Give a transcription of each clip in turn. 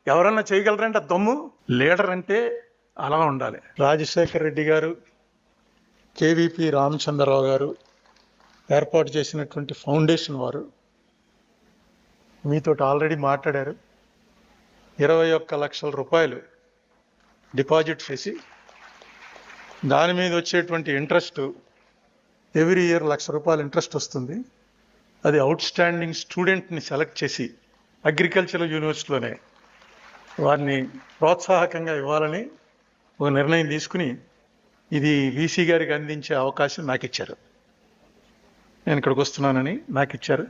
ఎవరన్నా చేయగలరంటే దమ్ము. లీడర్ అంటే అలా ఉండాలి. రాజశేఖర్ రెడ్డి గారు, కేవీపీ రామచంద్రరావు గారు ఏర్పాటు చేసినటువంటి ఫౌండేషన్ వారు మీతో ఆల్రెడీ మాట్లాడారు. 21 లక్షల రూపాయలు డిపాజిట్ చేసి దాని మీద వచ్చేటువంటి ఇంట్రెస్ట్ ఎవ్రీ ఇయర్ ₹1,00,000 ఇంట్రెస్ట్ వస్తుంది. అది అవుట్ స్టాండింగ్ స్టూడెంట్ని సెలెక్ట్ చేసి అగ్రికల్చరల్ యూనివర్సిటీలోనే వారిని ప్రోత్సాహకంగా ఇవ్వాలని ఒక నిర్ణయం తీసుకుని ఇది వీసీ గారికి అందించే అవకాశం నాకు ఇచ్చారు. నేను ఇక్కడికి వస్తున్నానని నాకు ఇచ్చారు.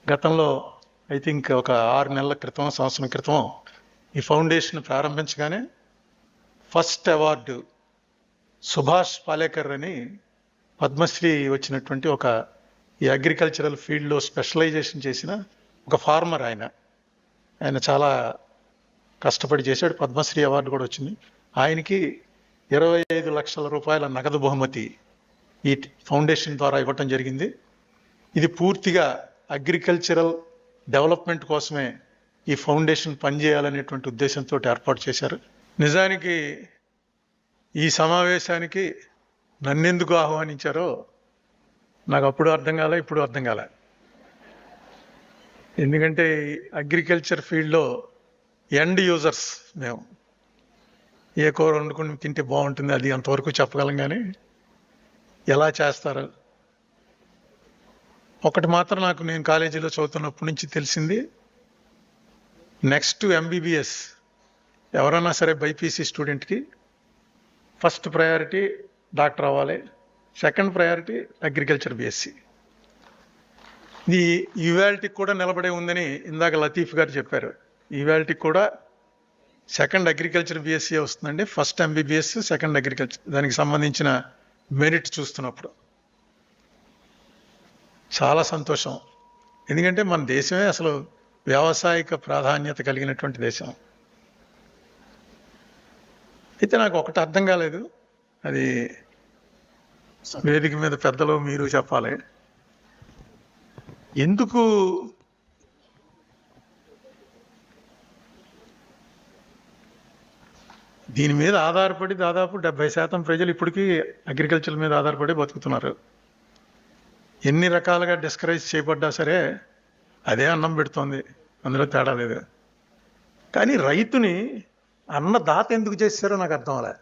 గతంలో ఐ థింక్ ఒక 6 నెలల క్రితం, సంవత్సరం క్రితం ఈ ఫౌండేషన్ ప్రారంభించగానే ఫస్ట్ అవార్డు సుభాష్ పాలేకర్ అని పద్మశ్రీ వచ్చినటువంటి ఒక ఈ అగ్రికల్చరల్ ఫీల్డ్లో స్పెషలైజేషన్ చేసిన ఒక ఫార్మర్ ఆయన చాలా కష్టపడి చేశాడు. పద్మశ్రీ అవార్డు కూడా వచ్చింది. ఆయనకి 25 లక్షల రూపాయల నగదు బహుమతి ఈ ఫౌండేషన్ ద్వారా ఇవ్వటం జరిగింది. ఇది పూర్తిగా అగ్రికల్చరల్ డెవలప్మెంట్ కోసమే ఈ ఫౌండేషన్ పనిచేయాలనేటువంటి ఉద్దేశంతో ఏర్పాటు చేశారు. నిజానికి ఈ సమావేశానికి నన్నెందుకు ఆహ్వానించారో నాకు అప్పుడు అర్థం కాలే, ఇప్పుడు అర్థం కాలే. ఎందుకంటే అగ్రికల్చర్ ఫీల్డ్లో ఎండ్ యూజర్స్ మేము. ఏ కూర వండుకుని తింటే బాగుంటుంది అది అంతవరకు చెప్పగలం, కానీ ఎలా చేస్తారు ఒకటి మాత్రం నాకు నేను కాలేజీలో చదువుతున్నప్పటి నుంచి తెలిసింది. నెక్స్ట్ ఎంబీబీఎస్ ఎవరైనా సరే బైపీసీ స్టూడెంట్కి ఫస్ట్ ప్రయారిటీ డాక్టర్ అవ్వాలి, సెకండ్ ప్రయారిటీ అగ్రికల్చర్ బీఎస్సీ. ఇది ఈవాల్టీకి కూడా నిలబడే ఉందని ఇందాక లతీఫ్ గారు చెప్పారు. ఈవాల్టీకి కూడా సెకండ్ అగ్రికల్చర్ బీఎస్సీ వస్తుందండి. First MBBS, second agriculture. దానికి సంబంధించిన మెరిట్ చూస్తున్నప్పుడు చాలా సంతోషం. ఎందుకంటే మన దేశమే అసలు వ్యావసాయిక ప్రాధాన్యత కలిగినటువంటి దేశం. అయితే నాకు ఒకటి అర్థం కాలేదు, అది వేదిక మీద పెద్దలు మీరు చెప్పాలి. ఎందుకు దీని మీద ఆధారపడి దాదాపు 70% ప్రజలు ఇప్పటికీ అగ్రికల్చర్ మీద ఆధారపడి బతుకుతున్నారు. ఎన్ని రకాలుగా డిస్కరేజ్ చేయబడ్డా సరే అదే అన్నం పెడుతోంది, అందులో తేడా లేదు. కానీ రైతుని అన్నదాత ఎందుకు చేశారో నాకు అర్థం అవ్వలే.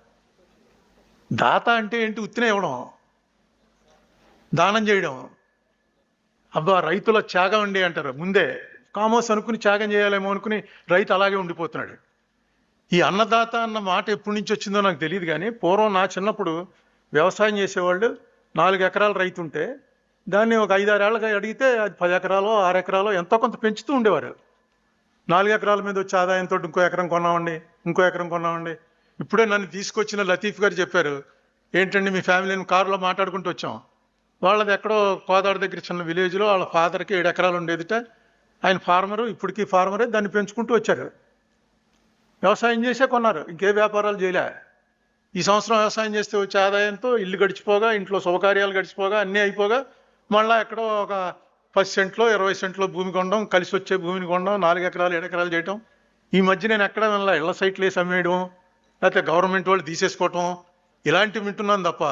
దాత అంటే ఏంటి? ఉత్తినే ఇవ్వడం, దానం చేయడం. అబ్బా రైతుల త్యాగం అండి అంటారు. ముందే కామోస్ అనుకుని త్యాగం చేయాలేమో అనుకుని రైతు అలాగే ఉండిపోతున్నాడు. ఈ అన్నదాత అన్న మాట ఎప్పటి నుంచి వచ్చిందో నాకు తెలియదు, కానీ పూర్వం నా చిన్నప్పుడు వ్యవసాయం చేసేవాళ్ళు 4 ఎకరాల రైతు ఉంటే దాన్ని ఒక 5-6 ఏళ్ళగా అడిగితే అది 10 ఎకరాలో 6 ఎకరాలో ఎంతో కొంత పెంచుతూ ఉండేవారు. 4 ఎకరాల మీద వచ్చే ఆదాయంతో ఇంకో ఎకరం కొన్నామండి, ఇంకో ఎకరం కొన్నామండి. ఇప్పుడే నన్ను తీసుకొచ్చిన లతీఫ్ గారు చెప్పారు, ఏంటండి మీ ఫ్యామిలీని కారులో మాట్లాడుకుంటూ వచ్చాం. వాళ్ళది ఎక్కడో కోదాడ దగ్గర చిన్న విలేజ్లో వాళ్ళ ఫాదర్కి 7 ఎకరాలు ఉండేదిట. ఆయన ఫార్మరు, ఇప్పటికీ ఫార్మరే. దాన్ని పెంచుకుంటూ వచ్చారు. వ్యవసాయం చేసే కొన్నారు, ఇంకే వ్యాపారాలు చేయలే. ఈ సంవత్సరం వ్యవసాయం చేస్తే వచ్చే ఆదాయంతో ఇల్లు గడిచిపోగా, ఇంట్లో శుభకార్యాలు గడిచిపోగా, అన్నీ అయిపోగా మళ్ళీ ఎక్కడో ఒక 10 సెంట్లో 20 సెంట్లో భూమి కొనడం, కలిసి వచ్చే భూమిని కొనడం, 4 ఎకరాలు 7 ఎకరాలు చేయటం. ఈ మధ్య నేను ఎక్కడ వెళ్ళా, ఇళ్ల సైట్లు వేసి అమ్మేయడం, లేకపోతే గవర్నమెంట్ వాళ్ళు తీసేసుకోవటం, ఇలాంటివి వింటున్నాను తప్ప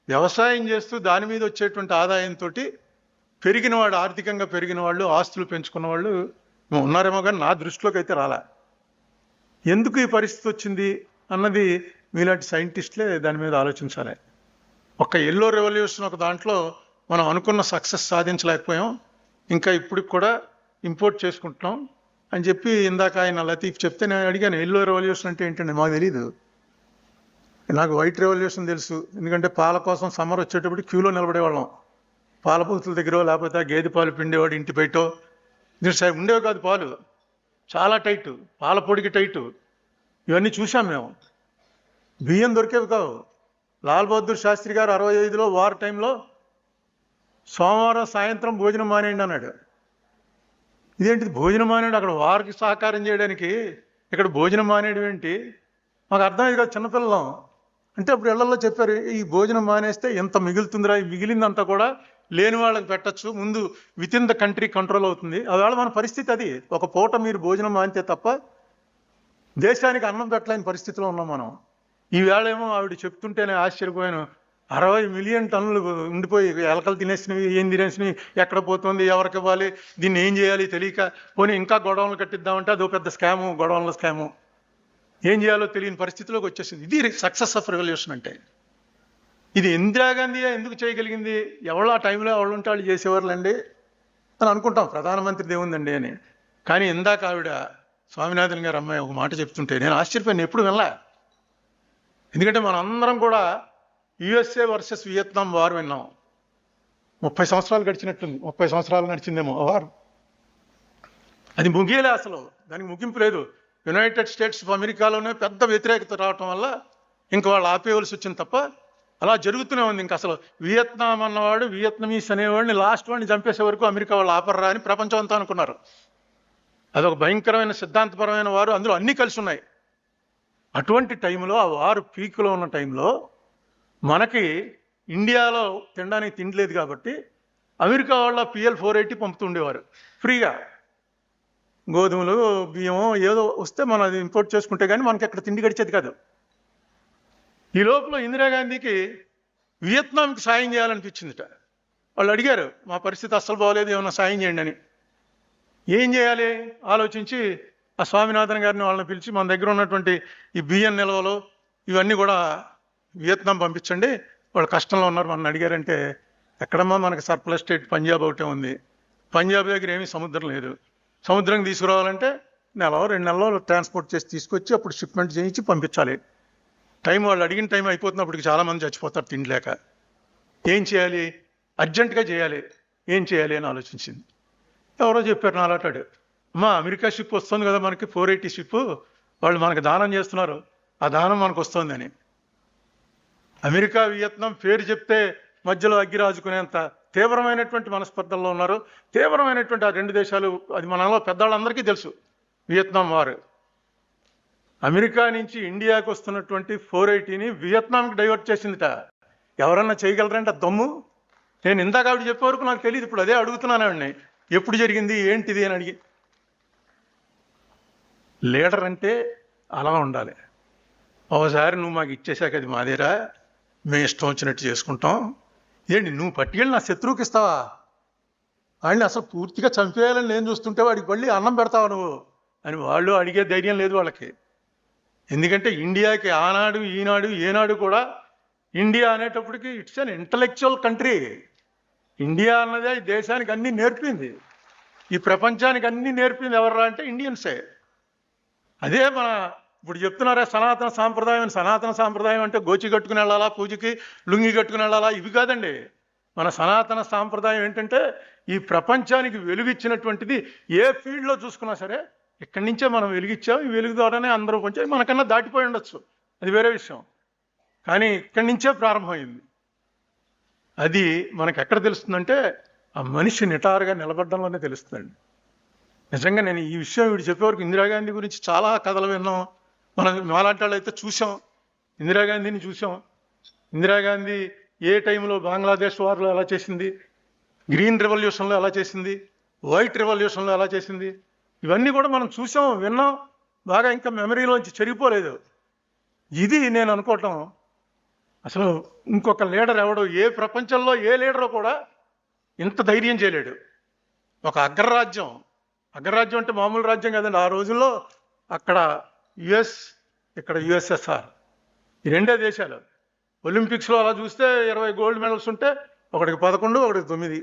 వ్యవసాయం చేస్తూ దాని మీద వచ్చేటువంటి ఆదాయంతో పెరిగిన వాడు, ఆర్థికంగా పెరిగిన వాళ్ళు, ఆస్తులు పెంచుకున్న వాళ్ళు ఉన్నారేమో, కానీ నా దృష్టిలోకి అయితే రాలే. ఎందుకు ఈ పరిస్థితి వచ్చింది అన్నది మీలాంటి సైంటిస్టులే దాని మీద ఆలోచించాలి. ఒక ఎల్లో రెవల్యూషన్ ఒక దాంట్లో మనం అనుకున్న సక్సెస్ సాధించలేకపోయాం, ఇంకా ఇప్పటికి కూడా ఇంపోర్ట్ చేసుకుంటున్నాం అని చెప్పి ఇందాక ఆయన లతీఫ్ చెప్తే నేను అడిగాను, ఎల్లో రెవల్యూషన్ అంటే ఏంటండి? మాకు తెలీదు. నాకు వైట్ రెవల్యూషన్ తెలుసు. ఎందుకంటే పాల కోసం సమ్మర్ వచ్చేటప్పుడు క్యూలో నిలబడేవాళ్ళం. పాల బూతుల దగ్గర, లేకపోతే గేదె పాలు పిండేవాడు ఇంటి బయటో. ఉండేవి కాదు పాలు, చాలా టైటు, పాల పొడికి టైటు. ఇవన్నీ చూసాం మేము. బియ్యం దొరికేవి కావు. లాల్ బహదూర్ శాస్త్రి గారు 65లో వార్ టైంలో సోమవారం సాయంత్రం భోజనం మానేయండి అన్నాడు. ఇదేంటిది భోజనం మానేడు? అక్కడ వారికి సహకారం చేయడానికి ఇక్కడ భోజనం మానేయడం ఏంటి? మాకు అర్థమైంది కదా, చిన్నపిల్లలం. అంటే అప్పుడు ఇళ్లలో చెప్పారు, ఈ భోజనం మానేస్తే ఎంత మిగులుతుందిరా, ఈ మిగిలిందంతా కూడా లేని వాళ్ళకి పెట్టచ్చు, ముందు with in the country control అవుతుంది. అవేళ మన పరిస్థితి అది. ఒక పూట మీరు భోజనం మానితే తప్ప దేశానికి అన్నం పెట్టలేని పరిస్థితిలో ఉన్నాం మనం. ఈవేళేమో ఆవిడ చెప్తుంటేనే ఆశ్చర్యపోయాను. 60 మిలియన్ టన్నులు ఉండిపోయి ఎలకలు తినేసినవి, ఏం తినేసినవి, ఎక్కడ పోతుంది, ఎవరికి ఇవ్వాలి, దీన్ని ఏం చేయాలి తెలియక, పోనీ ఇంకా గొడవలు కట్టిద్దామంటే అదో పెద్ద స్కాము, గొడవల స్కాము. ఏం చేయాలో తెలియని పరిస్థితిలోకి వచ్చేసింది. ఇది సక్సెస్ ఆఫ్ రెవల్యూషన్ అంటే. ఇది ఇందిరాగాంధీ ఎందుకు చేయగలిగింది? ఎవరు ఆ టైంలో ఎవరు ఉంటే వాళ్ళు చేసేవారులండి అని అనుకుంటాం, ప్రధానమంత్రిది ఏముందండి అని. కానీ ఇందాక ఆవిడ స్వామినాథన్ గారు అమ్మాయి ఒక మాట చెప్తుంటే నేను ఆశ్చర్యపోయాను, ఎప్పుడు వినలా. ఎందుకంటే మనం అందరం కూడా యుఎస్ఏ వర్సెస్ వియత్నాం వార్ విన్నాం. 30 సంవత్సరాలు గడిచినట్టుంది, 30 సంవత్సరాలు నడిచిందేమో వారు. అది ముగియలే, అసలు దానికి ముగింపు లేదు. యునైటెడ్ స్టేట్స్ ఆఫ్ అమెరికాలోనే పెద్ద వ్యతిరేకత రావటం వల్ల ఇంక వాళ్ళు ఆపేయవలసి వచ్చింది తప్ప అలా జరుగుతూనే ఉంది. ఇంక అసలు వియత్నాం అన్నవాడు, వియత్నమీస్ అనేవాడిని లాస్ట్ వాడిని చంపేసే వరకు అమెరికా వాళ్ళు ఆపర్రా అని ప్రపంచం అంతా అనుకున్నారు. అదొక భయంకరమైన సిద్ధాంతపరమైన వారు, అందులో అన్నీ కలిసి ఉన్నాయి. అటువంటి టైంలో, ఆ వారు పీక్లో ఉన్న టైంలో మనకి ఇండియాలో తినడానికి తిండిలేదు కాబట్టి అమెరికా వాళ్ళ PL-480 పంపుతుండేవారు ఫ్రీగా. గోధుమలు, బియ్యం ఏదో వస్తే మనం అది ఇంపోర్ట్ చేసుకుంటే కానీ మనకి అక్కడ తిండి గడిచేది కాదు. ఈ లోపల ఇందిరాగాంధీకి వియత్నాంకి సాయం చేయాలనిపించిందిట. వాళ్ళు అడిగారు, మా పరిస్థితి అస్సలు బాగోలేదు, ఏమన్నా సాయం చేయండి అని. ఏం చేయాలి ఆలోచించి ఆ స్వామినాథన్ గారిని వాళ్ళని పిలిచి, మన దగ్గర ఉన్నటువంటి ఈ బియ్యం నిల్వలు ఇవన్నీ కూడా వియత్నాం పంపించండి, వాళ్ళు కష్టంలో ఉన్నారు మన అడిగారంటే, ఎక్కడమ్మా మనకి సర్ప్లస్ స్టేట్ పంజాబ్ ఒకటే ఉంది. పంజాబ్ దగ్గర ఏమీ సముద్రం లేదు. సముద్రం తీసుకురావాలంటే నెల 2 నెలలు ట్రాన్స్పోర్ట్ చేసి తీసుకొచ్చి అప్పుడు షిప్మెంట్ చేయించి పంపించాలి. టైం వాళ్ళు అడిగిన టైం అయిపోతున్నప్పటికి చాలామంది చచ్చిపోతారు తిండిలేక. ఏం చేయాలి, అర్జెంటుగా చేయాలి, ఏం చేయాలి అని ఆలోచించింది. ఎవరో చెప్పారు నాలాటాడు, అమ్మా అమెరికా షిప్ వస్తుంది కదా మనకి, 480 షిప్, వాళ్ళు మనకి దానం చేస్తున్నారు, ఆ దానం మనకు వస్తుందని. అమెరికా వియత్నాం పేరు చెప్తే మధ్యలో అగ్గి రాజుకునేంత తీవ్రమైనటువంటి మనస్పర్ధల్లో ఉన్నారు. తీవ్రమైనటువంటి ఆ 2 దేశాలు, అది మనలో పెద్దవాళ్ళందరికీ తెలుసు. వియత్నాం వారు అమెరికా నుంచి ఇండియాకి వస్తున్నటువంటి 480ని వియత్నాంకి డైవర్ట్ చేసిందిట. ఎవరన్నా చేయగలరంటే దమ్ము? నేను ఇందాక ఆవిడ చెప్పే వరకు నాకు తెలియదు, ఇప్పుడు అదే అడుగుతున్నాను ఆవిడని, ఎప్పుడు జరిగింది ఏంటిది అని అడిగి. లీడర్ అంటే అలా ఉండాలి. ఒకసారి నువ్వు మాకు ఇచ్చేసాక అది మాదేరా, మేము ఇష్టం వచ్చినట్టు చేసుకుంటాం. ఏంటి నువ్వు పట్టుకెళ్ళి నా శత్రువుకి ఇస్తావా? వాడిని అసలు పూర్తిగా చంపేయాలని నేను చూస్తుంటే వాడికి మళ్ళీ అన్నం పెడతావా నువ్వు అని వాళ్ళు అడిగే ధైర్యం లేదు వాళ్ళకి. ఎందుకంటే ఇండియాకి ఆనాడు ఈనాడు ఏనాడు కూడా ఇండియా అనేటప్పటికి it's an intellectual country. India అన్నదే ఈ దేశానికి అన్నీ నేర్పింది, ఈ ప్రపంచానికి అన్నీ నేర్పింది ఎవర్రా అంటే ఇండియన్సే. అదే మన ఇప్పుడు చెప్తున్నారా సనాతన సాంప్రదాయం. సనాతన సాంప్రదాయం అంటే గోచి కట్టుకుని వెళ్ళాలా, పూజకి లుంగి కట్టుకుని వెళ్ళాలా, ఇవి కాదండి. మన సనాతన సాంప్రదాయం ఏంటంటే ఈ ప్రపంచానికి వెలుగిచ్చినటువంటిది. ఏ ఫీల్డ్లో చూసుకున్నా సరే ఇక్కడి నుంచే మనం వెలిగించాం, ఈ వెలుగు ద్వారానే అందరూ కొంచెం మనకన్నా దాటిపోయి ఉండొచ్చు, అది వేరే విషయం, కానీ ఇక్కడి నుంచే ప్రారంభమైంది. అది మనకు ఎక్కడ తెలుస్తుందంటే ఆ మనిషి నిటారుగా నిలబడడంలోనే తెలుస్తుందండి. నిజంగా నేను ఈ విషయం వీడు చెప్పేవరకు ఇందిరాగాంధీ గురించి చాలా కథలు విన్నాం. మనం మాలాంటి వాళ్ళు అయితే చూసాం, ఇందిరాగాంధీని చూసాం. ఇందిరాగాంధీ ఏ టైంలో బంగ్లాదేశ్ వార్లో ఎలా చేసింది, గ్రీన్ రెవల్యూషన్లో ఎలా చేసింది, వైట్ రెవల్యూషన్లో ఎలా చేసింది, ఇవన్నీ కూడా మనం చూసాం, విన్నాం, బాగా ఇంకా మెమరీలోంచి చెరిగిపోలేదు. ఇది నేను అనుకోవటం, అసలు ఇంకొక లీడర్ ఎవడు, ఏ ప్రపంచంలో ఏ లీడరు కూడా ఇంత ధైర్యం చేయలేడు. ఒక అగ్రరాజ్యం అంటే మామూలు రాజ్యం కదండి. ఆ రోజుల్లో అక్కడ యుఎస్, ఇక్కడ USSR, ఈ 2 దేశాలు. ఒలింపిక్స్లో అలా చూస్తే 20 గోల్డ్ మెడల్స్ ఉంటే ఒకటికి 11, ఒకటికి 9.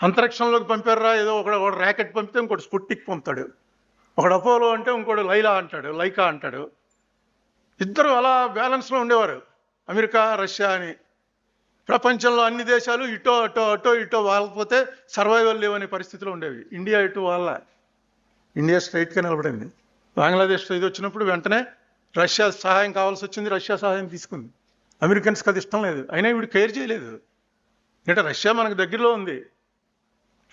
అంతరిక్షంలోకి పంపారా, ఏదో ఒకడు ర్యాకెట్ పంపితే ఇంకోటి స్పుట్నిక్ పంపుతాడు, ఒకడు అపోలో అంటే ఇంకోటి లైకా అంటాడు. ఇద్దరు అలా బ్యాలెన్స్లో ఉండేవారు, అమెరికా రష్యా అని. ప్రపంచంలో అన్ని దేశాలు ఇటో వాళ్ళకపోతే సర్వైవల్ లేవనే పరిస్థితిలో ఉండేవి. ఇండియా ఇటు వాళ్ళ, ఇండియా స్ట్రైట్గా నిలబడింది. బంగ్లాదేశ్లో ఇది వచ్చినప్పుడు వెంటనే రష్యా సహాయం కావాల్సి వచ్చింది, రష్యా సహాయం తీసుకుంది. అమెరికన్స్కి అది ఇష్టం లేదు, అయినా వీడు కేర్ చేయలేదు. అంటే రష్యా మనకు దగ్గరలో ఉంది,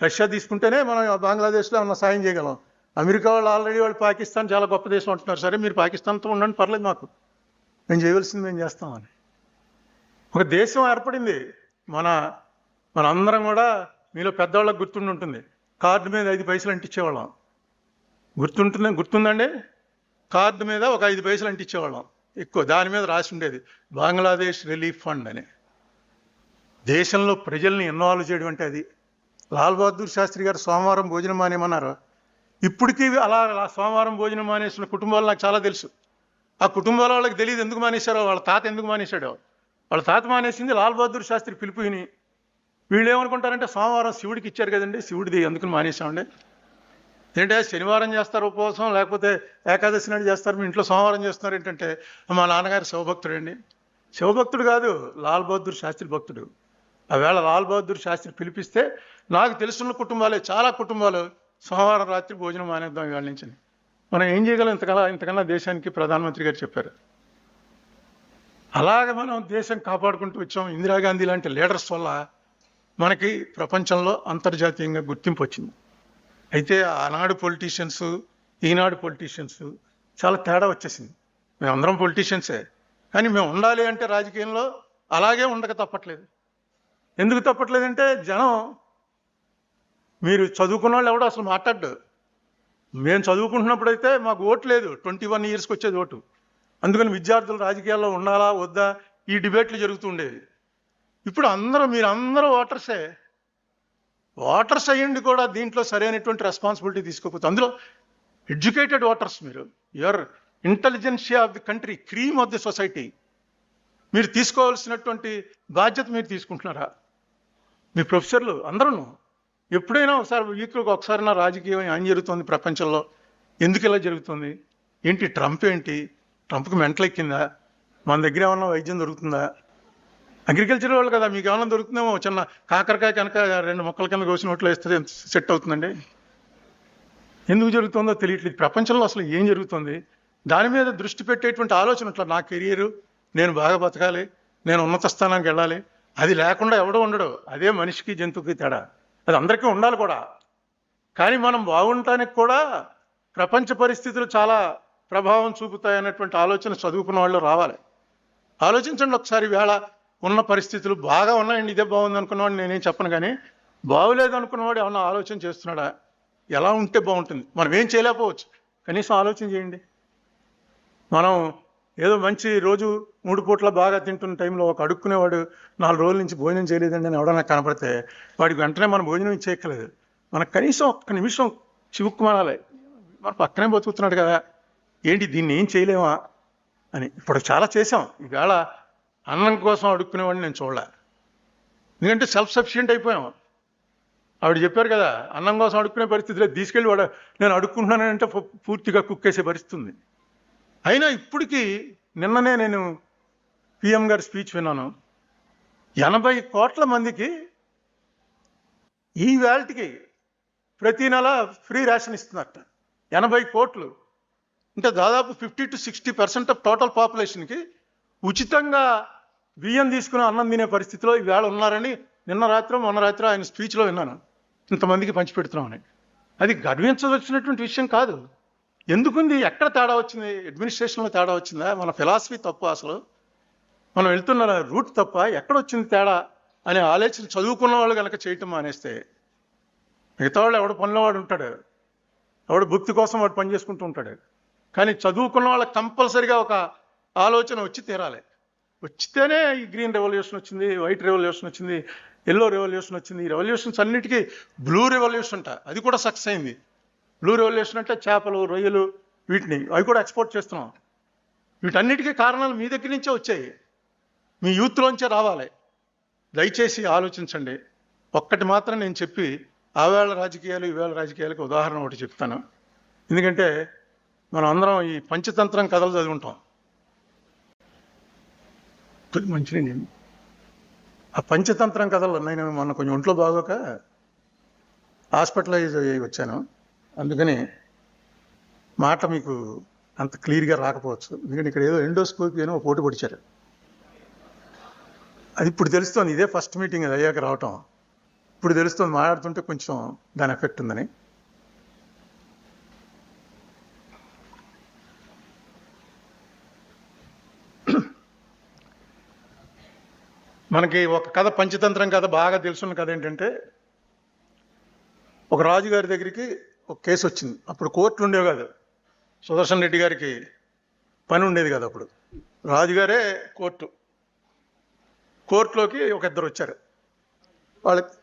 రష్యా తీసుకుంటేనే మనం బంగ్లాదేశ్లో ఏమన్నా సాయం చేయగలం. అమెరికా వాళ్ళు ఆల్రెడీ వాళ్ళు పాకిస్తాన్ చాలా గొప్ప దేశం అంటున్నారు. సరే మీరు పాకిస్తాన్తో ఉండండి, పర్లేదు, మాకు మేము చేయవలసింది మేము చేస్తామని ఒక దేశం ఏర్పడింది. మన అందరం కూడా, మీలో పెద్దవాళ్ళకి గుర్తుండి ఉంటుంది, కార్డు మీద 5 పైసలు అంటించేవాళ్ళం. గుర్తుందండి? కార్డు మీద ఒక 5 పైసలు అంటించేవాళ్ళం ఎక్కువ. దాని మీద రాసి ఉండేది బంగ్లాదేశ్ రిలీఫ్ ఫండ్ అని. దేశంలో ప్రజల్ని ఇన్వాల్వ్ చేయడం అంటే అది. లాల్ బహదూర్ శాస్త్రి గారు సోమవారం భోజనం మానేమన్నారు. ఇప్పటికీ అలా సోమవారం భోజనం మానేసిన కుటుంబాలు నాకు చాలా తెలుసు. ఆ కుటుంబాల వాళ్ళకి తెలియదు ఎందుకు మానేశారో, వాళ్ళ తాత ఎందుకు మానేశాడో. వాళ్ళ తాత మానేసింది లాల్ బహదూర్ శాస్త్రి పిలుపు విని. వీళ్ళు ఏమనుకుంటారంటే సోమవారం శివుడికి ఇచ్చారు కదండి, శివుడిది ఎందుకు మానేశామండి. ఏంటంటే శనివారం చేస్తారు ఉపవాసం, లేకపోతే ఏకాదశి నాడు చేస్తారు, మీ ఇంట్లో సోమవారం చేస్తున్నారు ఏంటంటే మా నాన్నగారు శివభక్తుడు అండి. శివభక్తుడు కాదు, లాల్ బహదూర్ శాస్త్రి భక్తుడు. ఆవేళ లాల్ బహదూర్ శాస్త్రి పిలిపిస్తే నాకు తెలుసున్న కుటుంబాలే, చాలా కుటుంబాలు సోమవారం రాత్రి భోజనం మానేద్దాం ఇవాళ నుంచి. మనం ఏం చేయగలం ఇంతకన్నా దేశానికి ప్రధానమంత్రి గారు చెప్పారు. అలాగే మనం దేశం కాపాడుకుంటూ వచ్చాం. ఇందిరాగాంధీ లాంటి లీడర్స్ వల్ల మనకి ప్రపంచంలో అంతర్జాతీయంగా గుర్తింపు వచ్చింది. అయితే ఆనాడు పొలిటీషియన్స్, ఈనాడు పొలిటీషియన్స్ చాలా తేడా వచ్చేసింది. మేమందరం పొలిటీషియన్సే, కానీ మేము ఉండాలి అంటే రాజకీయంలో అలాగే ఉండక తప్పట్లేదు. ఎందుకు తప్పట్లేదంటే జనం, మీరు చదువుకున్న వాళ్ళు ఎవడో అసలు మాట్లాడ్డు. మేము చదువుకుంటున్నప్పుడైతే మాకు ఓటు లేదు, 21 ఇయర్స్కి వచ్చేది ఓటు. అందుకని విద్యార్థులు రాజకీయాల్లో ఉండాలా వద్దా ఈ డిబేట్లు జరుగుతూ ఉండేవి. ఇప్పుడు మీరందరూ ఓటర్సే. ఓటర్స్ అయ్యండి కూడా దీంట్లో సరైనటువంటి రెస్పాన్సిబిలిటీ తీసుకోకపోతే, అందులో ఎడ్యుకేటెడ్ ఓటర్స్ మీరు, your intelligentsia of the country, cream of the society, మీరు తీసుకోవాల్సినటువంటి బాధ్యత మీరు తీసుకుంటున్నారా? మీ ప్రొఫెసర్లు అందరూ ఎప్పుడైనా ఒకసారి వీక్లో ఒకసారి నా రాజకీయం ఏం జరుగుతుంది ప్రపంచంలో, ఎందుకు ఇలా జరుగుతుంది, ఏంటి ట్రంప్ ట్రంప్కి మెంటల్ ఎక్కిందా, మన దగ్గర ఏమన్నా వైద్యం దొరుకుతుందా? అగ్రికల్చర్ వాళ్ళు కదా, మీకు ఏమన్నా దొరుకుతుందేమో, చిన్న కాకరకాయ కనుక 2 మొక్కల కింద కోసిన నోట్లో వేస్తే సెట్ అవుతుందండి. ఎందుకు జరుగుతుందో తెలియట్లేదు. ప్రపంచంలో అసలు ఏం జరుగుతుంది దాని మీద దృష్టి పెట్టేటువంటి ఆలోచన అట్లా, నా కెరియరు, నేను బాగా బతకాలి, నేను ఉన్నత స్థానానికి వెళ్ళాలి, అది లేకుండా ఎవడో ఉండడు. అదే మనిషికి జంతువుకి తేడా. అది అందరికీ ఉండాలి కూడా. కానీ మనం బాగుండటానికి కూడా ప్రపంచ పరిస్థితులు చాలా ప్రభావం చూపుతాయన్నటువంటి ఆలోచన చదువుకున్న వాళ్ళు రావాలి. ఆలోచించండి ఒకసారి. వేళ ఉన్న పరిస్థితులు బాగా ఉన్నాయండి, ఇదే బాగుంది అనుకున్నవాడు నేనేం చెప్పను, కానీ బాగులేదు అనుకున్నవాడు ఏమన్నా ఆలోచన చేస్తున్నాడా? ఎలా ఉంటే బాగుంటుంది? మనం ఏం చేయలేకపోవచ్చు, కనీసం ఆలోచన చేయండి. మనం ఏదో మంచి రోజు 3 పూట్ల బాగా తింటున్న టైంలో ఒక అడుక్కునేవాడు 4 రోజుల నుంచి భోజనం చేయలేదండి అని ఎవడన్నా కనపడితే వాడికి వెంటనే మనం భోజనం ఇచ్చేయక్కలేదు. మనకు కనీసం ఒక్క నిమిషం చివుక్కుమనాలి, మన పక్కనే బతుకుతున్నాడు కదా, ఏంటి దీన్ని ఏం చేయలేమా అని. ఇప్పుడు చాలా చేసాం. ఈవేళ అన్నం కోసం అడుక్కునేవాడిని నేను చూడలే, ఎందుకంటే సెల్ఫ్ సఫిషియెంట్ అయిపోయాం. ఆవిడ చెప్పారు కదా, అన్నం కోసం అడుక్కునే పరిస్థితిలో తీసుకెళ్ళి వాడు నేను అడుక్కుంటున్నానంటే పూర్తిగా కుక్కేసే పరిస్థితి ఉంది. అయినా ఇప్పటికీ నిన్ననే నేను పిఎం గారి స్పీచ్ విన్నాను. 80 కోట్ల మందికి ఈ వేళకి ప్రతి నెల ఫ్రీ రేషన్ ఇస్తున్నట్ట. 80 కోట్లు అంటే దాదాపు 50 to 60% ఆఫ్ టోటల్ పాపులేషన్కి ఉచితంగా బియ్యం తీసుకుని అన్నం తినే పరిస్థితిలో ఈవేళ ఉన్నారని మొన్న రాత్రి ఆయన స్పీచ్లో విన్నాను. ఇంతమందికి పంచిపెడుతున్నామని. అది గర్వించవలసినటువంటి విషయం కాదు. ఎందుకుంది? ఎక్కడ తేడా వచ్చింది? అడ్మినిస్ట్రేషన్లో తేడా వచ్చిందా? మన ఫిలాసఫీ తప్ప, అసలు మనం వెళ్తున్న రూట్ తప్ప, ఎక్కడొచ్చింది తేడా అనే ఆలోచన చదువుకున్న వాళ్ళు కనుక చేయటం మానేస్తే, మిగతా వాళ్ళు ఎవడు పనిలో వాడు ఉంటాడు, ఎవడు భక్తి కోసం వాడు పని చేసుకుంటూ ఉంటాడు. కానీ చదువుకున్న వాళ్ళకి కంపల్సరిగా ఒక ఆలోచన వచ్చి తీరాలి. వచ్చితేనే ఈ గ్రీన్ రెవల్యూషన్ వచ్చింది, వైట్ రెవల్యూషన్ వచ్చింది, ఎల్లో రెవల్యూషన్ వచ్చింది. ఈ రెవల్యూషన్స్ అన్నిటికీ బ్లూ రెవల్యూషన్ అంట, అది కూడా సక్సెస్ అయింది. బ్లూ రెవల్యూషన్ అంటే చేపలు, రొయ్యలు, అవి కూడా ఎక్స్పోర్ట్ చేస్తున్నాం. వీటన్నిటికీ కారణాలు మీ దగ్గర నుంచే వచ్చాయి, మీ యూత్లోంచే రావాలి. దయచేసి ఆలోచించండి. ఒక్కటి మాత్రం నేను చెప్పి ఆవేళ రాజకీయాలు ఈవేళ రాజకీయాలకు ఉదాహరణ ఒకటి చెప్తాను. ఎందుకంటే మనం అందరం ఈ పంచతంత్రం కథలు చదువుకుంటాం. మంచిది. ఆ పంచతంత్రం కథలు నేను మొన్న కొంచెం ఒంట్లో బాగోక హాస్పిటలైజ్ అయ్యి వచ్చాను. అందుకని మాట మీకు అంత క్లియర్గా రాకపోవచ్చు. ఎందుకంటే ఇక్కడ ఏదో ఎండోస్కోపీ అని ఒక పోటీ పొడిచారు. అది ఇప్పుడు తెలుస్తుంది. ఇదే ఫస్ట్ మీటింగ్ అది అయ్యాక రావటం. ఇప్పుడు తెలుస్తుంది, మాట్లాడుతుంటే కొంచెం దాని ఎఫెక్ట్ ఉందని. మనకి ఒక కథ, పంచతంత్రం కథ బాగా తెలుసున్న కథ ఏంటంటే, ఒక రాజుగారి దగ్గరికి ఒక కేసు వచ్చింది. అప్పుడు కోర్టులు ఉండేవి కాదు, సుదర్శన్ రెడ్డి గారికి పని ఉండేది కదా అప్పుడు. రాజుగారే కోర్టులోకి ఒక ఇద్దరు వచ్చారు. వాళ్ళకి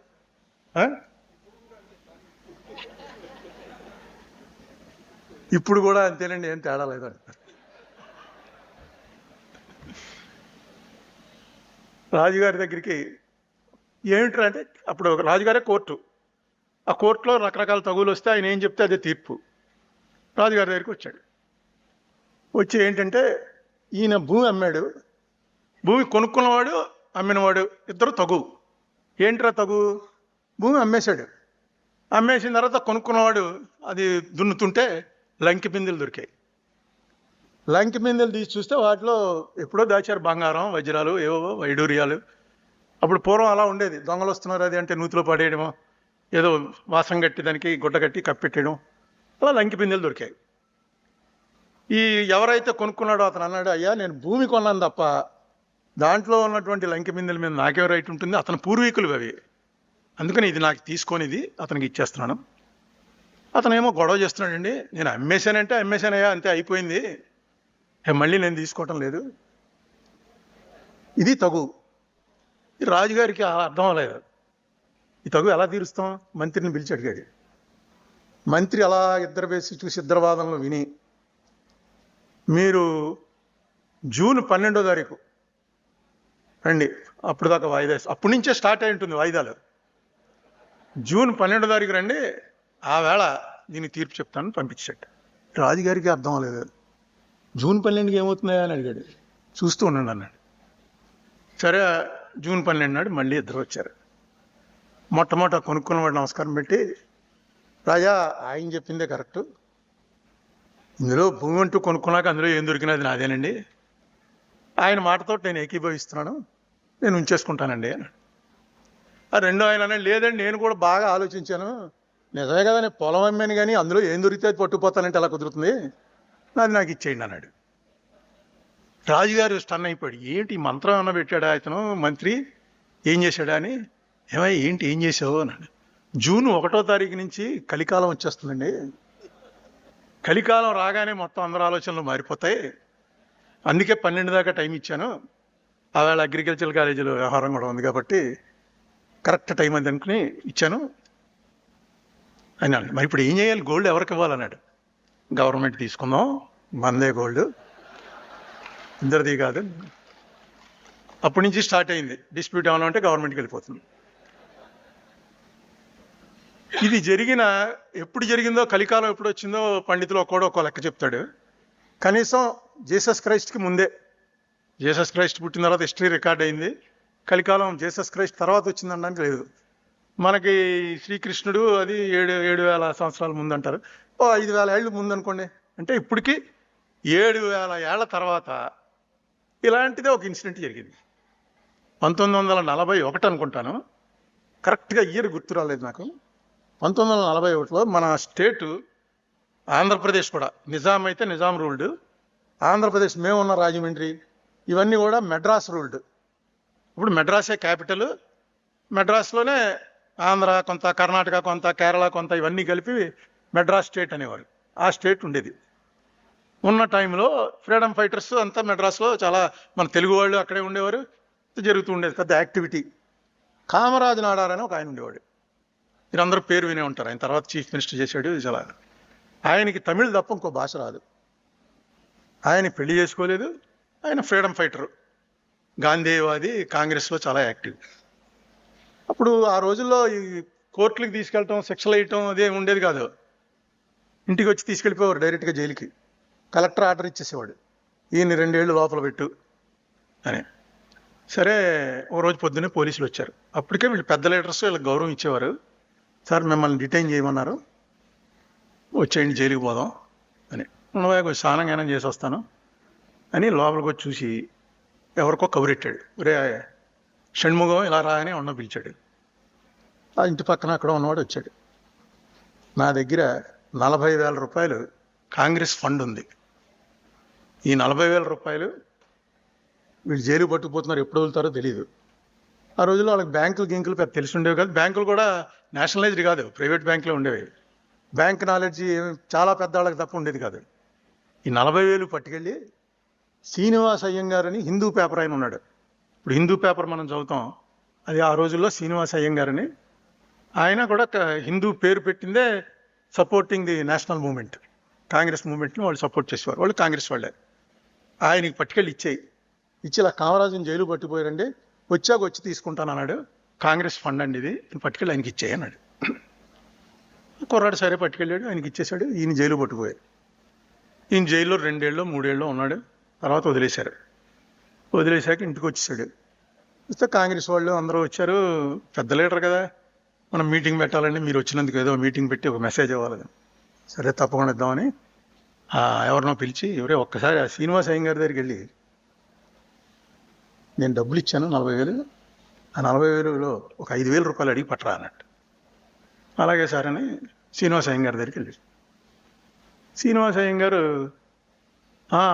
ఇప్పుడు కూడా అంతేనండి, ఏం తేడా లేదు అంటారు. రాజుగారి దగ్గరికి ఏమిట్రా అంటే, అప్పుడు రాజుగారే కోర్టు, ఆ కోర్టులో రకరకాల తగులు వస్తే ఆయన ఏం చెప్తే అదే తీర్పు. రాజుగారి దగ్గరికి వచ్చాడు. వచ్చి ఏంటంటే, ఈయన భూమి అమ్మాడు, భూమి కొనుక్కున్నవాడు అమ్మినవాడు ఇద్దరు తగు. ఏంట్రా తగు? భూమి అమ్మేశాడు. అమ్మేసిన తర్వాత కొనుక్కున్నవాడు అది దున్నుతుంటే లంకి బిందెలు దొరికాయి. లంకి బిందెలు తీసి చూస్తే వాటిలో ఎప్పుడో దాచారు బంగారం, వజ్రాలు, ఏవో వైడూర్యాలు. అప్పుడు పూర్వం అలా ఉండేది, దొంగలు వస్తున్నారు అది అంటే నూతిలో పడేయడమో, ఏదో వాసం కట్టి దానికి గుడ్డ కట్టి కప్పెట్టేయడం, అలా లంకి బిందెలు దొరికాయి. ఈ ఎవరైతే కొనుక్కున్నాడో అతను అన్నాడు, అయ్యా నేను భూమి కొన్నాను తప్ప దాంట్లో ఉన్నటువంటి లంకి బిందెల మీద నాకేం రైట్ ఉంటుంది, అతని పూర్వీకులు అవి, అందుకని ఇది నాకు తీసుకొనిది అతనికి ఇచ్చేస్తున్నాను. అతనేమో గొడవ చేస్తున్నాడండి, నేను అమ్మేశానంటే అమ్మేశానయ్యా, అంతే అయిపోయింది, మళ్ళీ నేను తీసుకోవటం లేదు, ఇది తగు. ఈ రాజుగారికి అర్థం అవ్వలేదు, ఈ తగు ఎలా తీరుస్తాం? మంత్రిని పిలిచి అడిగాడు. మంత్రి అలా ఇద్దరు వేసి చూసి ఇద్దరు వాదనలు విని, మీరు జూన్ 12వ తారీఖు రండి, అప్పుడు దాకా వాయిదా, అప్పటి నుంచే స్టార్ట్ అయి ఉంటుంది వాయిదాలు. జూన్ 12వ తారీఖు రండి, ఆ వేళ దీన్ని తీర్పు చెప్తాను పంపించాడు. రాజుగారికి అర్థం అవ్వలేదు. జూన్ 12కి ఏమవుతున్నాయా అని అడిగాడు. చూస్తూ ఉండండి అన్నాడు. సరే, జూన్ 12 నాడు మళ్ళీ ఇద్దరు వచ్చారు. మొట్టమొదట కొనుక్కున్నవాడు నమస్కారం పెట్టి, రాజా ఆయన చెప్పిందే కరెక్టు, ఇందులో భూమి అంటూ కొనుక్కున్నాక అందులో ఏం దొరికినది నాదేనండి, ఆయన మాటతో నేను ఏకీభవిస్తున్నాను, నేను ఉంచేసుకుంటానండి అన్నాడు. ఆ రెండో ఆయన లేదండి నేను కూడా బాగా ఆలోచించాను, నిజమే కదా, నేను పొలం అమ్మాను కానీ అందులో ఏం దొరికితే అది పట్టుకుపోతానంటే ఎలా కుదురుతుంది, నాది నాకు ఇచ్చేయండి అన్నాడు. రాజుగారు స్టన్ అయిపోయాడు. ఏంటి మంత్రం ఏమన్నా పెట్టాడా ఇతను మంత్రి, ఏం చేశాడా అని. ఏమయ్య ఏంటి ఏం చేసావు అన్నాడు. జూన్ 1వ తారీఖు నుంచి కలికాలం వచ్చేస్తుందండి, కలికాలం రాగానే మొత్తం అందరి ఆలోచనలు మారిపోతాయి, అందుకే 12 దాకా టైం ఇచ్చాను, ఆవేళ అగ్రికల్చర్ కాలేజీలో వ్యవహారం కూడా ఉంది కాబట్టి కరెక్ట్ టైం అది అనుకుని ఇచ్చాను అన్నాడు. మరి ఇప్పుడు ఏం చేయాలి, గోల్డ్ ఎవరికి ఇవ్వాలన్నాడు. గవర్నమెంట్ తీసుకుందాం, మందే గోల్డ్, ఇద్దరిది కాదు. అప్పటి నుంచి స్టార్ట్ అయింది డిస్ప్యూట్. ఏమన్నా అంటే గవర్నమెంట్కి వెళ్ళిపోతుంది. ఇది ఎప్పుడు జరిగిందో, కలికాలం ఎప్పుడు వచ్చిందో పండితులు ఒక్కో లెక్క చెప్తాడు. కనీసం జీసస్ క్రైస్ట్కి ముందే, జీసస్ క్రైస్ట్ పుట్టిన తర్వాత హిస్టరీ రికార్డ్ అయింది. కలికాలం జీసస్ క్రైస్ట్ తర్వాత వచ్చిందనడానికి లేదు. మనకి శ్రీకృష్ణుడు అది 7,000 సంవత్సరాల ముందు అంటారు, 5,000 ఏళ్ళు ముందు అనుకోండి. అంటే ఇప్పటికి 7,000 ఏళ్ల తర్వాత ఇలాంటిదే ఒక ఇన్సిడెంట్ జరిగింది. 1941 అనుకుంటాను, కరెక్ట్గా ఇయర్ గుర్తు రాలేదు నాకు. 1941లో మన స్టేటు ఆంధ్రప్రదేశ్ కూడా, నిజాం అయితే నిజాం రూల్డ్, ఆంధ్రప్రదేశ్ మేమున్న రాజమండ్రి ఇవన్నీ కూడా మెడ్రాస్ రూల్డ్. ఇప్పుడు మెడ్రాసే క్యాపిటల్, మెడ్రాస్లోనే ఆంధ్ర కొంత, కర్ణాటక కొంత, కేరళ కొంత, ఇవన్నీ కలిపి మెడ్రాస్ స్టేట్ అనేవారు. ఆ స్టేట్ ఉండేది. ఉన్న టైంలో ఫ్రీడమ్ ఫైటర్స్ అంతా మెడ్రాస్లో, చాలా మన తెలుగు వాళ్ళు అక్కడే ఉండేవారు, జరుగుతూ ఉండేది పెద్ద యాక్టివిటీ. కామరాజు నాడార్ అని ఒక ఆయన ఉండేవాడు, మీరందరూ పేరు వినే ఉంటారు, ఆయన తర్వాత చీఫ్ మినిస్టర్ చేశాడు. చాలా ఆయనకి తమిళ్ తప్ప ఇంకో భాష రాదు, ఆయన పెళ్లి చేసుకోలేదు, ఆయన ఫ్రీడమ్ ఫైటరు, గాంధీవాది, కాంగ్రెస్లో చాలా యాక్టివ్. అప్పుడు ఆ రోజుల్లో ఈ కోర్టులకు తీసుకెళ్ళటం, శిక్షలు వేయటం అదే ఉండేది కాదు, ఇంటికి వచ్చి తీసుకెళ్ళిపోయేవారు డైరెక్ట్గా జైలుకి. కలెక్టర్ ఆర్డర్ ఇచ్చేసేవాడు, ఈయన్ని 2 ఏళ్ళు లోపల పెట్టు అని. సరే, ఓ రోజు పొద్దున్నే పోలీసులు వచ్చారు. అప్పటికే వీళ్ళు పెద్ద లీడర్స్, వీళ్ళకి గౌరవం ఇచ్చేవారు. సార్ మిమ్మల్ని డిటైన్ చేయమన్నారు, వచ్చేయండి జైలుకి పోదాం అని. కొంచెం స్నానం జ్ఞానం చేసి వస్తాను అని లోపలికి వచ్చి చూసి ఎవరికో కబురెట్టాడు. ఒరే షణ్ముఖం ఇలా రా అని ఉన్న పిలిచాడు. ఆ ఇంటి పక్కన అక్కడ ఉన్నవాడు వచ్చాడు. నా దగ్గర 40,000 రూపాయలు కాంగ్రెస్ ఫండ్ ఉంది, ఈ 40,000 రూపాయలు వీళ్ళు జైలు పట్టుకుపోతున్నారు, ఎప్పుడు వెళ్తారో తెలియదు. ఆ రోజుల్లో వాళ్ళకి బ్యాంకులు పెద్ద తెలిసి ఉండేవి కాదు, బ్యాంకులు కూడా నేషనలైజ్డ్ కాదు, ప్రైవేట్ బ్యాంకులో ఉండేవి. బ్యాంక్ నాలెడ్జ్ చాలా పెద్ద వాళ్ళకి తప్ప ఉండేది కాదు. ఈ 40,000 పట్టుకెళ్ళి శ్రీనివాస్ అయ్యంగార్ అని హిందూ పేపర్ ఆయన ఉన్నాడు. ఇప్పుడు హిందూ పేపర్ మనం చదువుతాం, అది ఆ రోజుల్లో శ్రీనివాస్ అయ్యంగార్ అని. ఆయన కూడా హిందూ పేరు పెట్టిందే supporting the national movement, Congress మూవ్మెంట్ని వాళ్ళు సపోర్ట్ చేసేవారు, వాళ్ళు కాంగ్రెస్ వాళ్ళే. ఆయనకి పట్టుకెళ్ళి ఇచ్చి ఇలా కామరాజుని జైలు పట్టిపోయారండి, వచ్చి తీసుకుంటాను అన్నాడు. కాంగ్రెస్ ఫండ్ అండి ఇది, పట్టుకెళ్ళి ఆయనకి ఇచ్చేయి అన్నాడు. కుర్రాడు సరే పట్టుకెళ్ళాడు, ఆయనకి ఇచ్చేశాడు. ఈయన జైలు పట్టుకుపోయాడు. ఈయన జైల్లో 2 ఏళ్ళు 3 ఏళ్ళు ఉన్నాడు. తర్వాత వదిలేశారు. వదిలేశాక ఇంటికి వచ్చేసాడు. వస్తే కాంగ్రెస్ వాళ్ళు అందరూ వచ్చారు. పెద్ద లీడర్ కదా, మనం మీటింగ్ పెట్టాలండి, మీరు వచ్చినందుకు ఏదో మీటింగ్ పెట్టి ఒక మెసేజ్ ఇవ్వాలి. సరే తప్పకుండా ఇద్దామని ఎవరినో పిలిచి, ఎవరే ఒక్కసారి ఆ శ్రీనివాస్ అయ్యంగారి దగ్గరికి వెళ్ళి, నేను డబ్బులు ఇచ్చాను 40,000, ఆ 40,000లో ఒక 5,000 రూపాయలు అడిగి పట్టరా అన్నట్టు. అలాగే సార్ అని శ్రీనివాస్ అయ్యంగారి దగ్గరికి వెళ్ళి, శ్రీనివాస్ అయ్యంగారు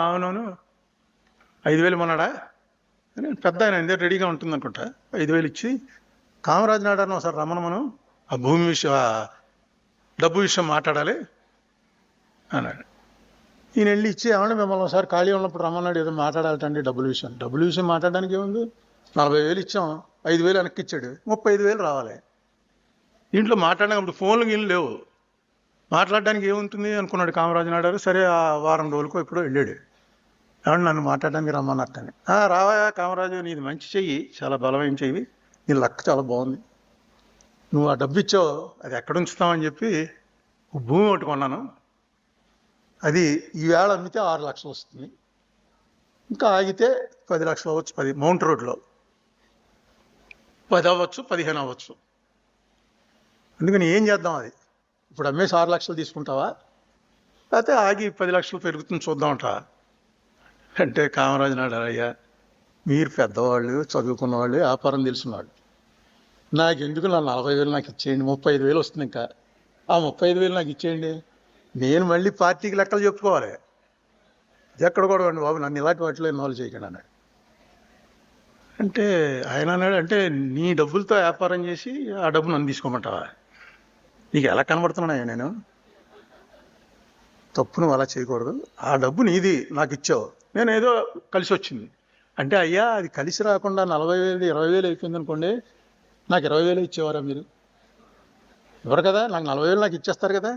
అవునవును 5,000 మొన్నాడా అని, పెద్ద ఆయన ఇందే రెడీగా ఉంటుంది అనుకుంటా. 5,000 ఇచ్చి, కామరాజు నాడాను ఒకసారి రమ్మను, మనం ఆ భూమి విషయం డబ్బు విషయం మాట్లాడాలి అన్నాడు. ఈయన వెళ్ళి ఇచ్చి, ఏమన్నా మిమ్మల్ని ఒకసారి ఖాళీ ఉన్నప్పుడు రమ్మన్నాడు, ఏదో మాట్లాడాలంటే డబ్బుల విషయం మాట్లాడడానికి ఏముంది, 40,000 ఇచ్చాం, 5,000 వెనక్కి ఇచ్చాడు, 35,000 రావాలి. దీంట్లో మాట్లాడడానికి ఫోన్లు గీళ్ళు లేవు, మాట్లాడడానికి ఏముంటుంది అనుకున్నాడు కామరాజు నాడారు. సరే ఆ వారం రోజులకో ఎప్పుడో వెళ్ళాడు. ఏమన్నా నన్ను మాట్లాడడానికి రమ్మన్నట్టని. రావా కామరాజు, నీది మంచి చెయ్యి, చాలా బలమైన చెయ్యి, నీ లక్ చాలా బాగుంది, నువ్వు ఆ డబ్బు ఇచ్చావు, అది ఎక్కడ ఉంచుతామని చెప్పి భూమి ఒకటి కొన్నాను, అది ఈవేళ అమ్మితే 6 లక్షలు వస్తుంది, ఇంకా ఆగితే 10 లక్షలు అవ్వచ్చు, 10 మౌంట్ రోడ్లో 10 అవ్వచ్చు, 15 అవ్వచ్చు. అందుకని ఏం చేద్దాం, అది ఇప్పుడు అమ్మేసి 6 లక్షలు తీసుకుంటావా, లేకపోతే ఆగి 10 లక్షలు పెరుగుతుంది చూద్దామంటా అంటే, కామరాజు నాడు, అయ్యా మీరు పెద్దవాళ్ళు, చదువుకున్నవాళ్ళు, వ్యాపారం తెలిసినవాళ్ళు, నాకెందుకు, నా 40,000 నాకు ఇచ్చేయండి, 35,000 వస్తుంది, ఇంకా ఆ 35,000 నాకు ఇచ్చేయండి, నేను మళ్ళీ పార్టీకి లెక్కలు చెప్పుకోవాలి, ఇది ఎక్కడ కూడా అండి బాబు, నన్ను ఇలాంటి వాటిలో ఇన్వాల్వ్ చేయకండి అన్నాడు. అంటే ఆయన అన్నాడు, అంటే నీ డబ్బులతో వ్యాపారం చేసి ఆ డబ్బు నన్ను తీసుకోమంటావా, నీకు ఎలా కనబడుతున్నాయా, నేను తప్పు, నువ్వు అలా చేయకూడదు, ఆ డబ్బు నీది, నాకు ఇచ్చావు, నేను ఏదో కలిసి వచ్చింది అంటే, అయ్యా అది కలిసి రాకుండా 40,000 20,000 అయిపోయింది అనుకోండి, నాకు 20,000 ఇచ్చేవారా మీరు, ఎవరు కదా, నాకు 40,000 నాకు ఇచ్చేస్తారు కదా.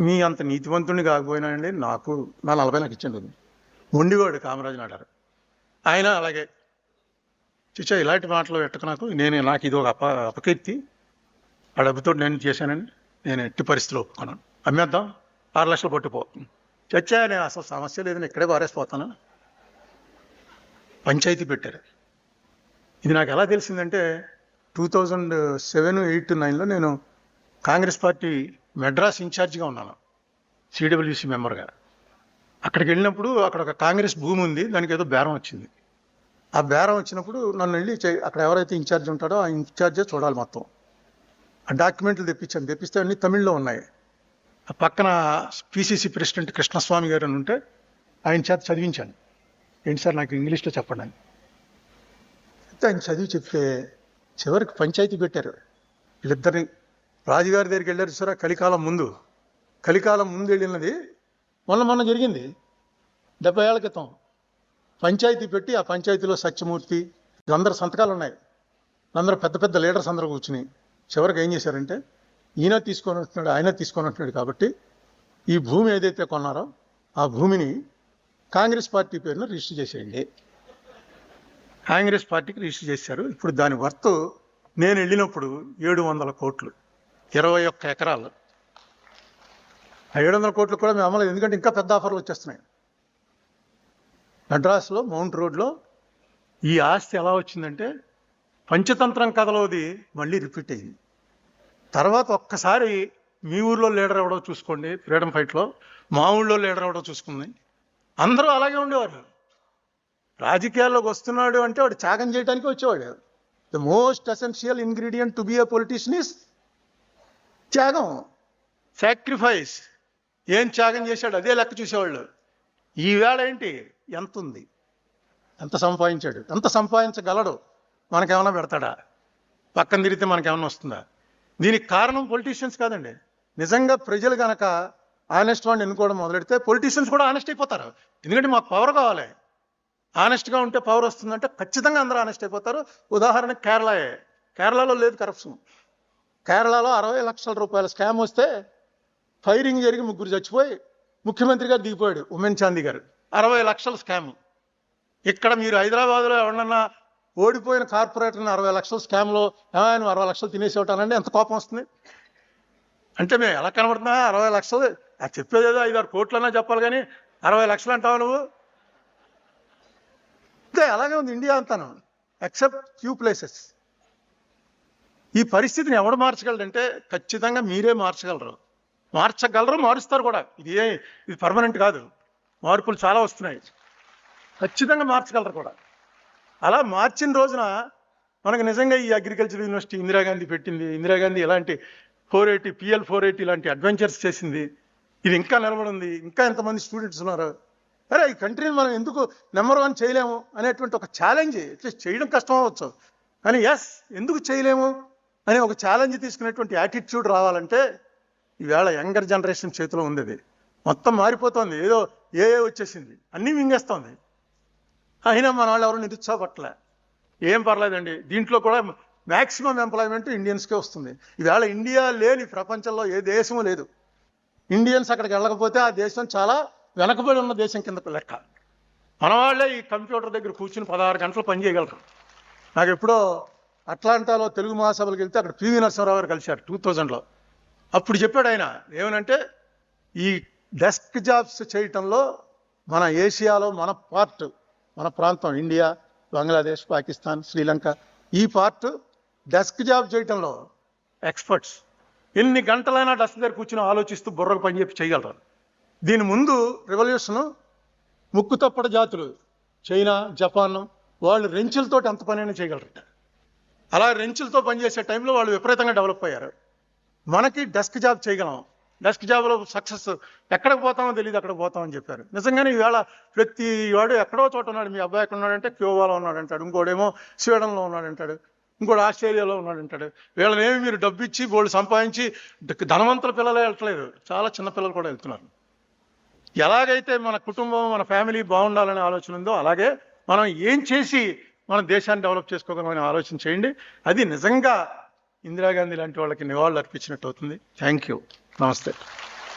మీ అంత నీతివంతుడిని కాకపోయినా అండి, నాకు నా 40 నాకు ఇచ్చండి. మొండివాడు కామరాజు నాడారు. ఆయన అలాగే చిచ్చా ఇలాంటి మాటలు పెట్టకు, నాకు ఇది ఒక అపకీర్తి, ఆ డబ్బుతో నేను చేశానని నేను ఎట్టి పరిస్థితిలో ఒప్పుకున్నాను, అమ్మేద్దాం, 6 లక్షలు పట్టుపో. చచ్చా, నేను అసలు సమస్య లేదని ఇక్కడే పారేసిపోతాను. పంచాయతీ పెట్టారు. ఇది నాకు ఎలా తెలిసిందంటే 2007, 8, 9లో నేను కాంగ్రెస్ పార్టీ మెడ్రాస్ ఇన్ఛార్జిగా ఉన్నాను, సిడబ్ల్యూసి మెంబర్గా. అక్కడికి వెళ్ళినప్పుడు అక్కడ ఒక కాంగ్రెస్ భూమి ఉంది, దానికి ఏదో బేరం వచ్చింది. ఆ బేరం వచ్చినప్పుడు నన్ను వెళ్ళి అక్కడ ఎవరైతే ఇన్ఛార్జ్ ఉంటాడో ఆ ఇన్ఛార్జే చూడాలి మొత్తం. ఆ డాక్యుమెంట్లు తెప్పిస్తే అన్నీ తమిళ్లో ఉన్నాయి. ఆ పక్కన పిసిసి ప్రెసిడెంట్ కృష్ణస్వామి గారు అని ఉంటే ఆయన చేత చదివించాను. ఏంటి సార్ నాకు ఇంగ్లీష్లో చెప్పండి అని. ఆయన చదివి చెప్తే చివరికి పంచాయతీ పెట్టారు. వీళ్ళిద్దరిని రాజుగారి దగ్గరికి వెళ్ళారు సార్, కలికాలం ముందు వెళ్ళినది మొన్న జరిగింది, 70 ఏళ్ల క్రితం. పంచాయతీ పెట్టి ఆ పంచాయతీలో సత్యమూర్తి అందరు సంతకాలు ఉన్నాయి, అందరూ పెద్ద పెద్ద లీడర్స్ అందరూ కూర్చుని చివరికి ఏం చేశారంటే, ఆయన తీసుకొని ఉంటున్నాడు కాబట్టి ఈ భూమి ఏదైతే కొన్నారో ఆ భూమిని కాంగ్రెస్ పార్టీ పేరున రిజిస్టర్ చేసేయండి. కాంగ్రెస్ పార్టీకి రిజిస్టర్ చేశారు. ఇప్పుడు దాని వర్త్ నేను వెళ్ళినప్పుడు 700 కోట్లు, 21 ఎకరాలు. ఆ 700 కోట్లు కూడా మేము అమ్మలేదు, ఎందుకంటే ఇంకా పెద్ద ఆఫర్లు వచ్చేస్తున్నాయి. మెడ్రాస్లో మౌంట్ రోడ్లో ఈ ఆస్తి ఎలా వచ్చిందంటే, పంచతంత్రం కథలోది మళ్ళీ రిపీట్ అయింది. తర్వాత ఒక్కసారి మీ ఊర్లో లీడర్ ఎవడో చూసుకోండి, ఫ్రీడమ్ ఫైట్లో మా ఊళ్ళో లీడర్ ఎవడో చూసుకుంది. అందరూ అలాగే ఉండేవారు. రాజకీయాల్లోకి వస్తున్నాడు అంటే వాడు త్యాగం చేయడానికి వచ్చేవాడు. The most essential ingredient to be A politician is త్యాగం, సాక్రిఫైస్. ఏం త్యాగం చేశాడు అదే లెక్క చూసేవాళ్ళు. ఈవేళ ఏంటి, ఎంత ఉంది, ఎంత సంపాదించాడు, ఎంత సంపాదించగలడు, మనకేమైనా పెడతాడా, పక్కన తిరిగితే మనకేమైనా వస్తుందా? దీనికి కారణం పొలిటీషియన్స్ కాదండి. నిజంగా ప్రజలు కనుక ఆనెస్ట్ వాడిని ఎన్నుకోవడం మొదలెడితే పొలిటీషియన్స్ కూడా ఆనెస్ట్ అయిపోతారు. ఎందుకంటే మాకు పవర్ కావాలి. ఆనెస్ట్గా ఉంటే పవర్ వస్తుందంటే ఖచ్చితంగా అందరూ ఆనెస్ట్ అయిపోతారు. ఉదాహరణకు కేరళలో లేదు కరప్షన్. కేరళలో 60 లక్షల రూపాయల స్కామ్ వస్తే ఫైరింగ్ జరిగి 3 చచ్చిపోయి ముఖ్యమంత్రి గారు దిగిపోయాడు, ఉమెన్ చాందీ గారు. 60 లక్షల స్కామ్. ఇక్కడ మీరు హైదరాబాద్లో ఎవరన్నా ఓడిపోయిన కార్పొరేటర్ని 60 లక్షల స్కామ్లో నువ్వు 60 లక్షలు తినేసేవటానండి, ఎంత కోపం వస్తుంది. అంటే మేము ఎలా కనబడుతున్నా 60 లక్షలు చెప్పేది ఏదో 5-6 కోట్లన్నా చెప్పాలి, కానీ 60 లక్షలు అంటావు నువ్వు. అంతే, అలాగే ఉంది ఇండియా అంతాను, ఎక్సెప్ట్ ఫ్యూ ప్లేసెస్. ఈ పరిస్థితిని ఎవడు మార్చగలడంటే ఖచ్చితంగా మీరే మార్చగలరు, మారుస్తారు కూడా. ఇది పర్మనెంట్ కాదు, మార్పులు చాలా వస్తున్నాయి, ఖచ్చితంగా మార్చగలరు కూడా. అలా మార్చిన రోజున మనకు నిజంగా ఈ అగ్రికల్చర్ యూనివర్సిటీ ఇందిరాగాంధీ పెట్టింది, ఇందిరాగాంధీ ఇలాంటి 480 PL 480 ఇలాంటి అడ్వెంచర్స్ చేసింది, ఇది ఇంకా నిలబడింది, ఇంకా ఎంతమంది స్టూడెంట్స్ ఉన్నారు. అరే ఈ కంట్రీని మనం ఎందుకు నెంబర్ 1 చేయలేము అనేటువంటి ఒక ఛాలెంజ్, అట్లీస్ట్ చేయడం కష్టం అవ్వచ్చు కానీ ఎందుకు చేయలేము అనే ఒక ఛాలెంజ్ తీసుకునేటువంటి యాటిట్యూడ్ రావాలంటే ఈవేళ యంగర్ జనరేషన్ చేతిలో ఉంది. అది మొత్తం మారిపోతుంది, ఏదో వచ్చేసింది, అన్నీ మింగేస్తుంది. అయినా మన వాళ్ళు ఎవరు నిరుత్సాహపట్లే. ఏం పర్లేదండి, దీంట్లో కూడా మ్యాక్సిమం ఎంప్లాయ్మెంట్ ఇండియన్స్కే వస్తుంది. ఈవేళ ఇండియా లేని ప్రపంచంలో ఏ దేశము లేదు. ఇండియన్స్ అక్కడికి వెళ్ళకపోతే ఆ దేశం చాలా వెనకబడి ఉన్న దేశం కిందకు లెక్క. మన వాళ్ళే ఈ కంప్యూటర్ దగ్గర కూర్చుని 16 గంటలు పనిచేయగలరు. నాకు ఎప్పుడో అట్లాంటాలో తెలుగు మహాసభలకు వెళ్తే అక్కడ పివి నరసింహారావు గారు కలిశారు 2000లో. అప్పుడు చెప్పాడు ఆయన ఏమనంటే, ఈ డెస్క్ జాబ్స్ చేయటంలో మన ఏషియాలో మన ప్రాంతం ఇండియా, బంగ్లాదేశ్, పాకిస్తాన్, శ్రీలంక, ఈ పార్ట్ డెస్క్ జాబ్ చేయటంలో ఎక్స్పర్ట్స్. ఎన్ని గంటలైనా డెస్క్ దగ్గర కూర్చుని ఆలోచిస్తూ బుర్రకు పని చెప్పి చేయగలరు. దీని ముందు రెవల్యూషను ముక్కు తప్పడ జాతులు చైనా, జపాన్ వాళ్ళు రెంచులతోటి ఎంత పనైనా చేయగలరు. అలా రెంచులతో పనిచేసే టైంలో వాళ్ళు విపరీతంగా డెవలప్ అయ్యారు. మనకి డెస్క్ జాబ్ చేయగలం, డెస్క్ జాబ్లో సక్సెస్ ఎక్కడికి పోతామో తెలియదు, అక్కడికి పోతామని చెప్పారు. నిజంగానే ఈవేళ ప్రతి వాడు ఎక్కడో చోట ఉన్నాడు. మీ అబ్బాయి ఎక్కడ ఉన్నాడంటే క్యూబాలో ఉన్నాడంటాడు, ఇంకోడేమో స్వీడన్లో ఉన్నాడంటాడు, ఇంకోటి ఆస్ట్రేలియాలో ఉన్నాడంటాడు. వీళ్ళనేమి మీరు డబ్బు ఇచ్చి వాళ్ళు సంపాదించి ధనవంతుల పిల్లలే వెళ్ళట్లేదు, చాలా చిన్న పిల్లలు కూడా వెళ్తున్నారు. ఎలాగైతే మన కుటుంబం, మన ఫ్యామిలీ బాగుండాలనే ఆలోచన ఉందో అలాగే మనం ఏం చేసి మన దేశాన్ని డెవలప్ చేసుకోగలమని ఆలోచన చేయండి. అది నిజంగా ఇందిరాగాంధీ లాంటి వాళ్ళకి నివాళులు అర్పించినట్టు అవుతుంది. థ్యాంక్ యూ, నమస్తే.